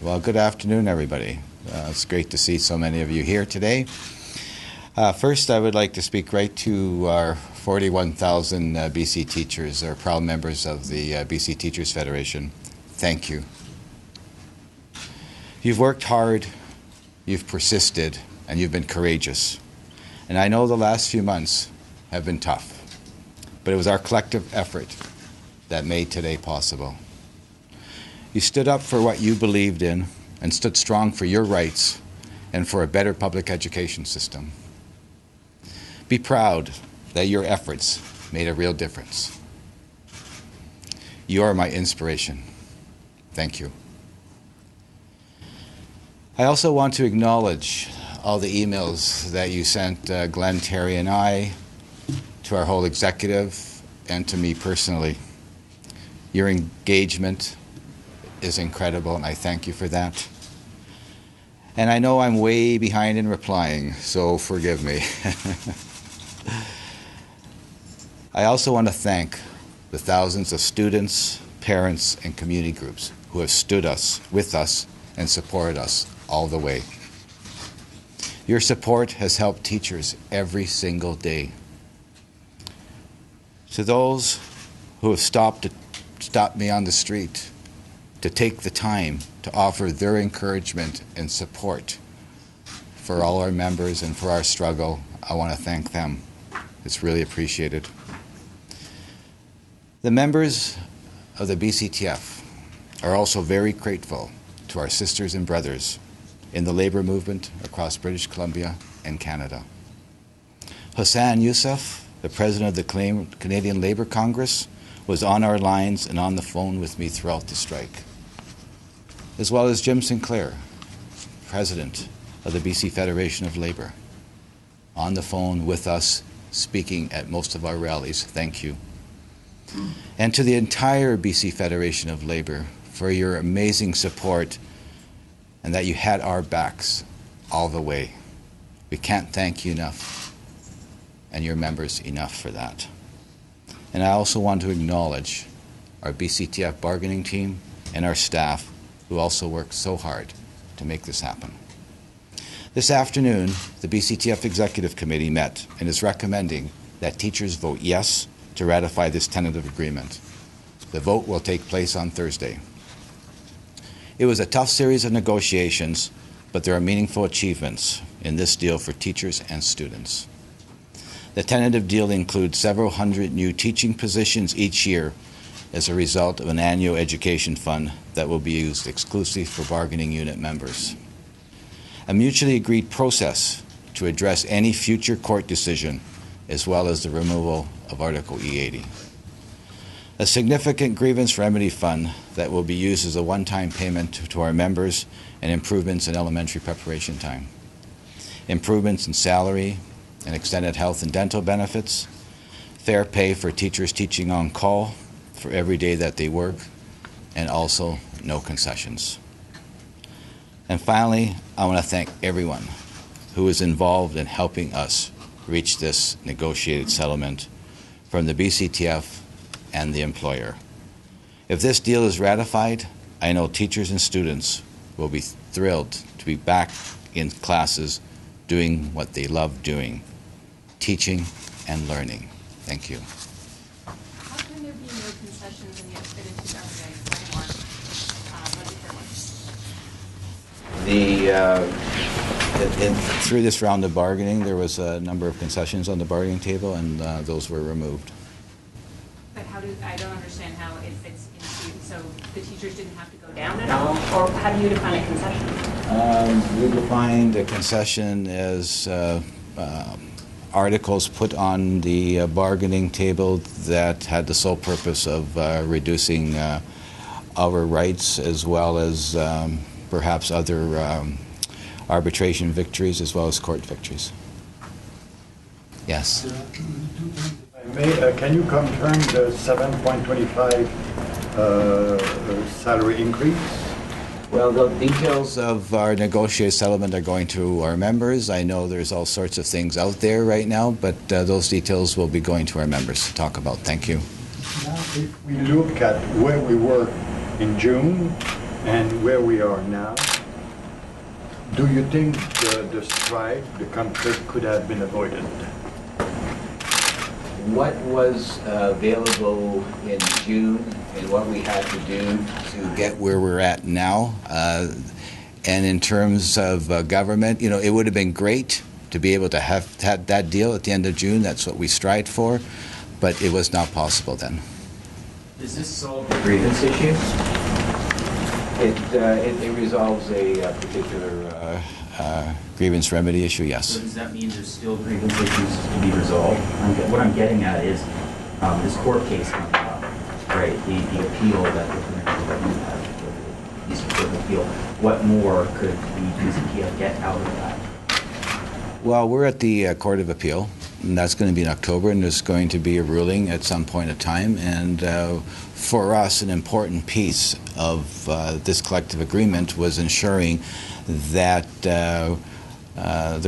Well, good afternoon, everybody. It's great to see so many of you here today. First, I would like to speak right to our 41,000 BC teachers, our proud members of the BC Teachers Federation. Thank you. You've worked hard, you've persisted, and you've been courageous. And I know the last few months have been tough, but it was our collective effort that made today possible. You stood up for what you believed in and stood strong for your rights and for a better public education system. Be proud that your efforts made a real difference. You are my inspiration. Thank you. I also want to acknowledge all the emails that you sent Glenn, Terry, and I, to our whole executive, and to me personally. Your engagement is incredible, and I thank you for that. And I know I'm way behind in replying, so forgive me. I also want to thank the thousands of students, parents, and community groups who have stood with us and supported us all the way. Your support has helped teachers every single day. To those who have stopped me on the street to take the time to offer their encouragement and support for all our members and for our struggle, I want to thank them. It's really appreciated. The members of the BCTF are also very grateful to our sisters and brothers in the labour movement across British Columbia and Canada. Hassan Yousaf, the president of the Canadian Labour Congress, was on our lines and on the phone with me throughout the strike, as well as Jim Sinclair, president of the BC Federation of Labour, on the phone with us, speaking at most of our rallies. Thank you. And to the entire BC Federation of Labour for your amazing support and that you had our backs all the way. We can't thank you enough, and your members enough for that. And I also want to acknowledge our BCTF bargaining team and our staff who also worked so hard to make this happen. This afternoon, the BCTF Executive Committee met and is recommending that teachers vote yes to ratify this tentative agreement. The vote will take place on Thursday. It was a tough series of negotiations, but there are meaningful achievements in this deal for teachers and students. The tentative deal includes several hundred new teaching positions each year as a result of an annual education fund that will be used exclusively for bargaining unit members. A mutually agreed process to address any future court decision, as well as the removal of Article E80. A significant grievance remedy fund that will be used as a one-time payment to our members and improvements in elementary preparation time. Improvements in salary and extended health and dental benefits, fair pay for teachers teaching on call for every day that they work, and also no concessions. And finally, I want to thank everyone who was involved in helping us reach this negotiated settlement, from the BCTF and the employer. If this deal is ratified, I know teachers and students will be thrilled to be back in classes doing what they love doing, teaching and learning. Thank you. How can there be no concessions in the updated 2021 budget report? Through this round of bargaining, there was a number of concessions on the bargaining table, and those were removed. But I don't understand how it fits into, so the teachers didn't have to go down at all? Or how do you define a concession? We defined a concession as articles put on the bargaining table that had the sole purpose of reducing our rights, as well as perhaps other arbitration victories, as well as court victories. Yes? Can you confirm the 7.25 salary increase? Well, the details of our negotiated settlement are going to our members. I know there's all sorts of things out there right now, but those details will be going to our members to talk about. Thank you. Now, if we look at where we were in June and where we are now, do you think the strike, the conflict could have been avoided? What was available in June and what we had to do To get where we're at now, and in terms of government, you know, it would have been great to be able to have had that deal at the end of June. That's what we strived for, but it was not possible then. Does this solve the grievance issue? it resolves a particular Grievance remedy issue, So yes. does that mean there's still grievance issues to be resolved? What I'm getting at is this court case coming up, right? The appeal that the commissioner had, the BC Court of Appeal. What more could the BCTF get out of that? Well, we're at the Court of Appeal, and that's going to be in October, and there's going to be a ruling at some point in time. And for us, an important piece of this collective agreement was ensuring that there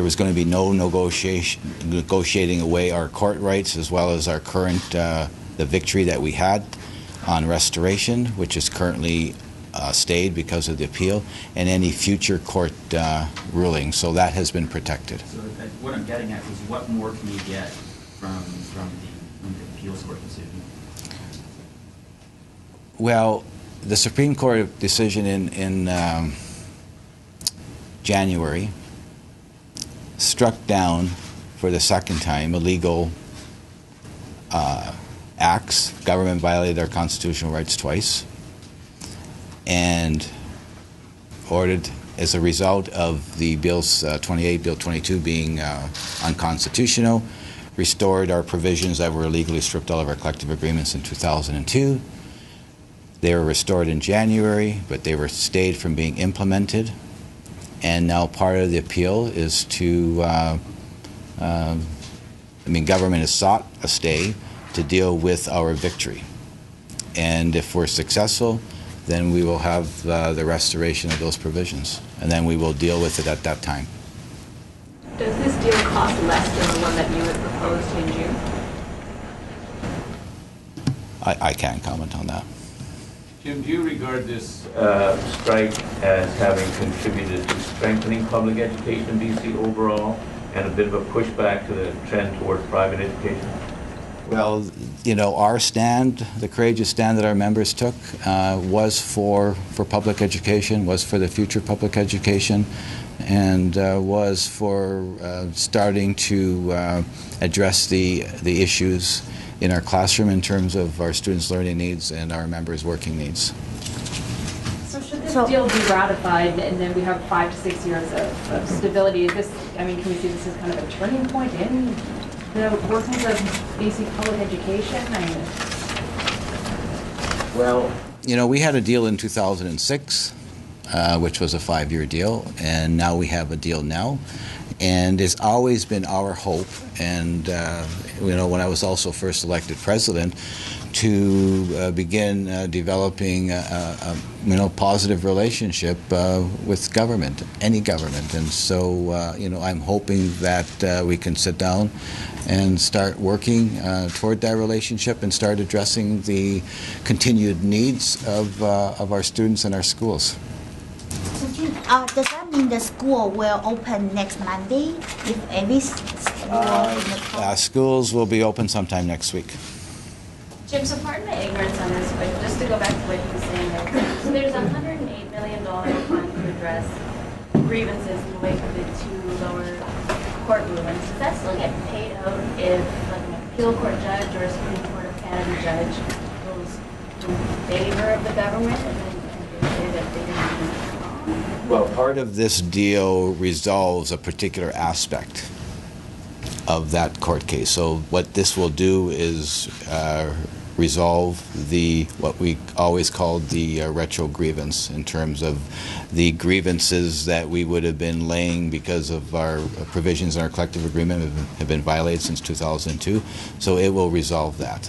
was going to be no negotiating away our court rights, as well as our current, the victory that we had on restoration, which is currently stayed because of the appeal, and any future court ruling. So that has been protected. So what I'm getting at is what more can you get from the appeals court decision? Well, the Supreme Court decision in January struck down for the second time illegal acts. Government violated our constitutional rights twice, and ordered, as a result of the bills 28, Bill 22 being unconstitutional, restored our provisions that were illegally stripped out of our collective agreements in 2002. They were restored in January, but they were stayed from being implemented. And now part of the appeal is to, government has sought a stay to deal with our victory. And if we're successful, then we will have the restoration of those provisions. And then we will deal with it at that time. Does this deal cost less than the one that you had proposed in June? I can't comment on that. Jim, do you regard this strike as having contributed to strengthening public education in BC overall and a bit of a pushback to the trend towards private education? Well, you know, our stand, the courageous stand that our members took, was for public education, was for the future public education, and was for starting to address the issues in our classroom in terms of our students' learning needs and our members' working needs. So should this deal be ratified and then we have 5 to 6 years of stability? Is this, can we see this as kind of a turning point in the workings of BC public education? Well, you know, we had a deal in 2006, which was a 5-year deal, and now we have a deal now. And it's always been our hope, and you know, when I was also first elected president, to begin developing a positive relationship with government, any government. And so, you know, I'm hoping that we can sit down and start working toward that relationship and start addressing the continued needs of our students and our schools. So, Jim, does that mean the school will open next Monday? If every school in the country? Schools will be open sometime next week. Jim, so pardon my ignorance on this, but just to go back to what you were saying there. So there's a $108 million fund to address grievances in the wake of the 2 lower court rulings. Does that still get paid out if like an appeal court judge or a Supreme Court of Canada judge rules in favor of the government and then they say that they didn't do it wrong? Well, part of this deal resolves a particular aspect of that court case. So what this will do is resolve what we always called the retro grievance, in terms of the grievances that we would have been laying because of our provisions in our collective agreement have been violated since 2002. So it will resolve that.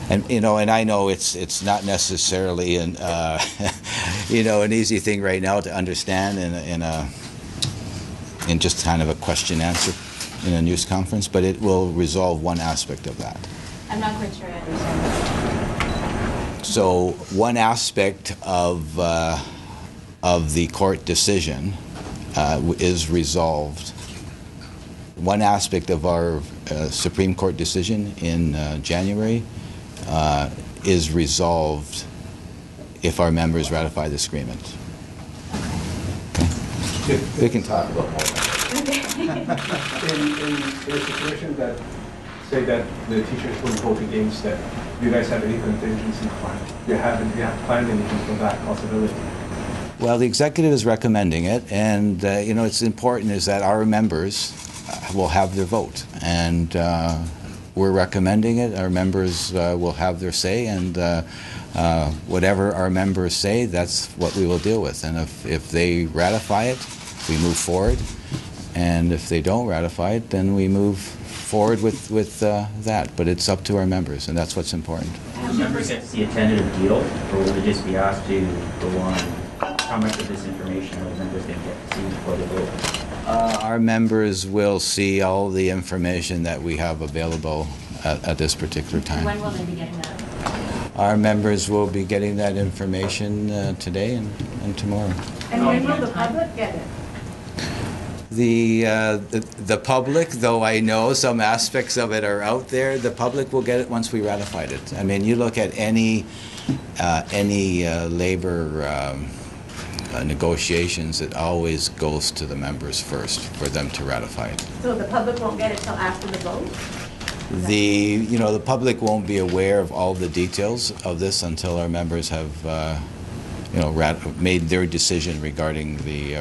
And you know, and I know it's not necessarily an you know, an easy thing right now to understand in just kind of a question answer in a news conference, but it will resolve one aspect of that. I'm not quite sure I understand. So one aspect of the court decision is resolved. One aspect of our Supreme Court decision in January is resolved if our members ratify this agreement. Okay. We can talk about more. In a situation that, say that the teachers will vote against it, do you guys have any contingency plan? Do you have planned anything for that possibility? Well, the executive is recommending it, and you know, it's important is that our members will have their vote, and we're recommending it. Our members will have their say, and whatever our members say, that's what we will deal with. And if they ratify it, we move forward, and if they don't ratify it, then we move forward with that. But it's up to our members, and that's what's important. Will members get to see a tentative deal, or will they just be asked to go on? How much of this information are members going to get to see before they vote? Our members will see all the information that we have available at this particular time. When will they be getting that? Our members will be getting that information today and tomorrow. And when will the public get it? The public, though I know some aspects of it are out there, the public will get it once we ratified it. I mean, you look at any labor negotiations, it always goes to the members first for them to ratify it. So the public won't get it till after the vote? The public won't be aware of all the details of this until our members have made their decision regarding the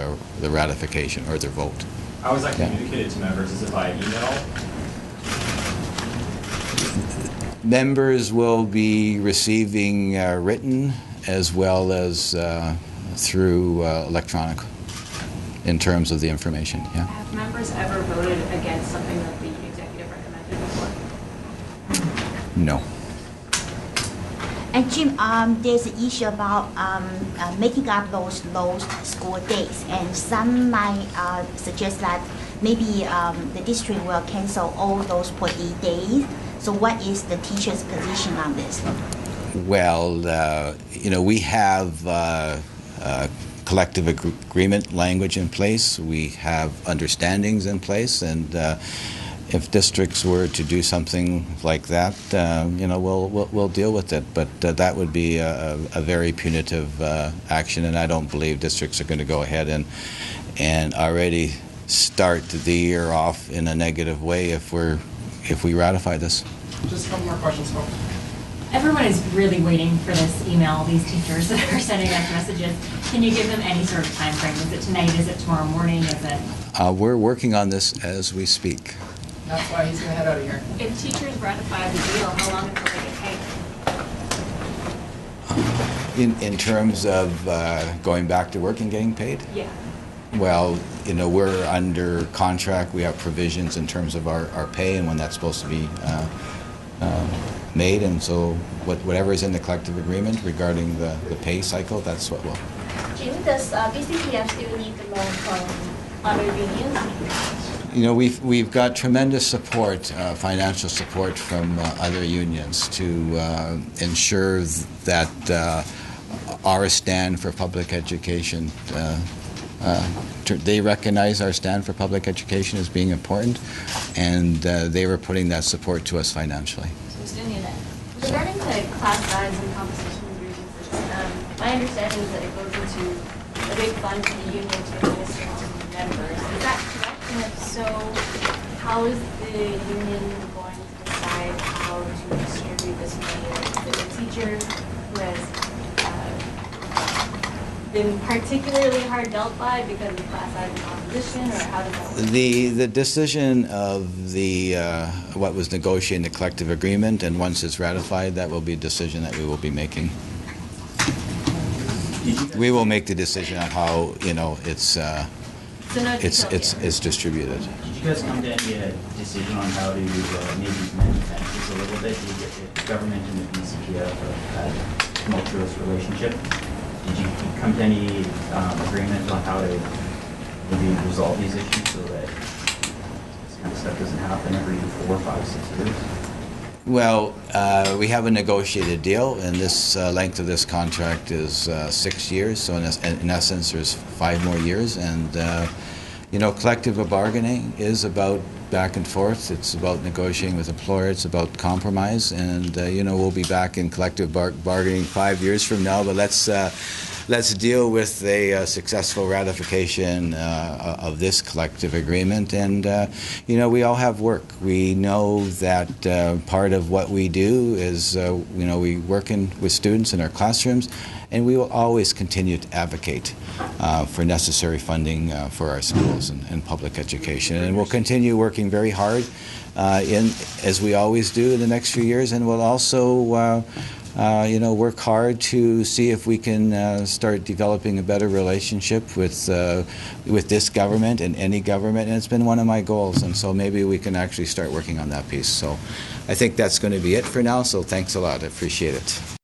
ratification or their vote. How is that communicated to members? Is it by email? Members will be receiving written as well as through electronic in terms of the information. Yeah. Have members ever voted against something that the executive recommended before? No. And Jim, there's an issue about making up those school days, and some might suggest that maybe the district will cancel all those 40 days. So what is the teacher's position on this? Well, we have collective agreement language in place. We have understandings in place, and if districts were to do something like that, we'll deal with it. But that would be a very punitive action, and I don't believe districts are going to go ahead and already start the year off in a negative way if we ratify this. Just a couple more questions, folks. Everyone is really waiting for this email, these teachers that are sending us messages. Can you give them any sort of time frame? Is it tonight? Is it tomorrow morning? Is it? We're working on this as we speak. That's why he's going to head out of here. If teachers ratify the deal, how long until they get paid? In terms of going back to work and getting paid? Yeah. Well, we're under contract. We have provisions in terms of our pay and when that's supposed to be made, and so whatever is in the collective agreement regarding the pay cycle, that's what will. Jim, does BCTF still need the loan from other unions? We've got tremendous support, financial support from other unions to ensure that our stand for public education, they recognize our stand for public education as being important, and they were putting that support to us financially. So we still need that. Regarding the class size and composition of grievances, my understanding is that it goes into a big fund for the union to administer to members. Is that correct? And if so, how is the union going to decide how to distribute this money? Is it a teacher who has been particularly hard dealt by because of class size and composition, or how does that work? The decision of the what was negotiated in the collective agreement, and once it's ratified, that will be a decision that we will be making. We will make the decision on how it's distributed. Did you guys come to any decision on how to maybe amend the benefits a little bit? The government and the BCTF had a tumultuous relationship. Did you come to any agreement on how to maybe resolve these issues so that this kind of stuff doesn't happen every 4, 5, 6 years? Well, we have a negotiated deal, and this length of this contract is 6 years. So in essence, there's 5 more years. And you know, collective bargaining is about back and forth. It's about negotiating with employers. It's about compromise. And you know, we'll be back in collective bargaining 5 years from now. But let's deal with a successful ratification of this collective agreement. And you know, we all have work. We know that part of what we do is you know, we work with students in our classrooms, and we will always continue to advocate for necessary funding for our schools and public education. And we'll continue working very hard as we always do in the next few years, and we'll also you know, work hard to see if we can start developing a better relationship with this government and any government, and it's been one of my goals, and so maybe we can actually start working on that piece. So I think that's going to be it for now, so thanks a lot. I appreciate it.